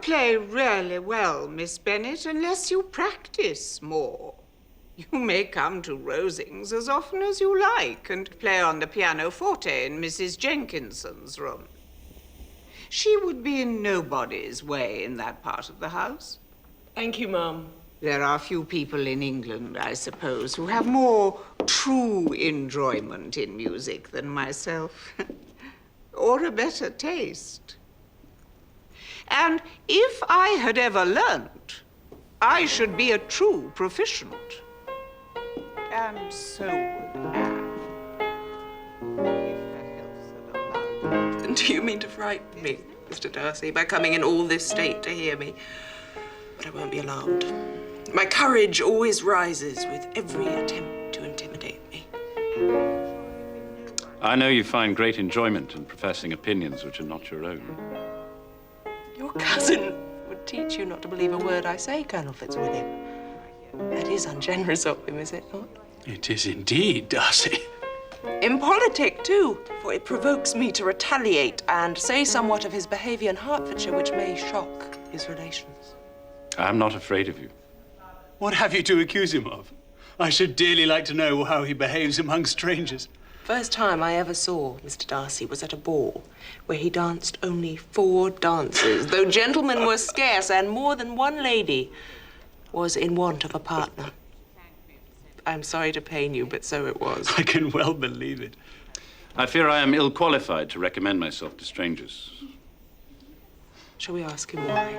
play really well, Miss Bennet, unless you practice more. You may come to Rosings as often as you like and play on the pianoforte in Mrs. Jenkinson's room. She would be in nobody's way in that part of the house. Thank you, Mum. There are few people in England, I suppose, who have more true enjoyment in music than myself, or a better taste. And if I had ever learnt, I should be a true proficient. And so would Anne, if her health had allowed her. Do you mean to frighten me, Mr. Darcy, by coming in all this state to hear me? But I won't be alarmed. My courage always rises with every attempt to intimidate me. I know you find great enjoyment in professing opinions which are not your own. Your cousin would teach you not to believe a word I say, Colonel Fitzwilliam. That is ungenerous of him, is it not? It is indeed, Darcy. Impolitic, too, for it provokes me to retaliate and say somewhat of his behavior in Hertfordshire which may shock his relations. I'm not afraid of you. What have you to accuse him of? I should dearly like to know how he behaves among strangers. First time I ever saw Mr. Darcy was at a ball where he danced only 4 dances, though gentlemen were scarce and more than one lady was in want of a partner. I'm sorry to pain you, but so it was. I can well believe it. I fear I am ill-qualified to recommend myself to strangers. Shall we ask him why?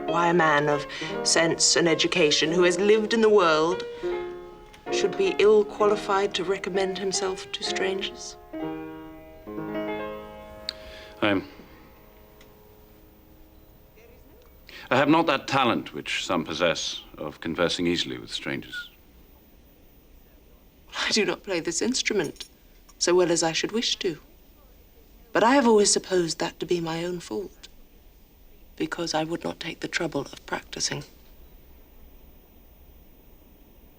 Why a man of sense and education who has lived in the world should be ill-qualified to recommend himself to strangers? I have not that talent which some possess of conversing easily with strangers. I do not play this instrument so well as I should wish to. But I have always supposed that to be my own fault, because I would not take the trouble of practicing.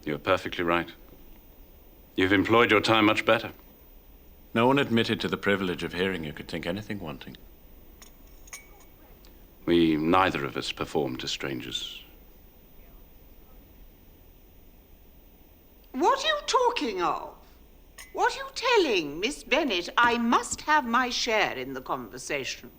You're perfectly right. You've employed your time much better. No one admitted to the privilege of hearing you could think anything wanting. We neither of us perform to strangers. What are you talking of? What are you telling Miss Bennet? I must have my share in the conversation.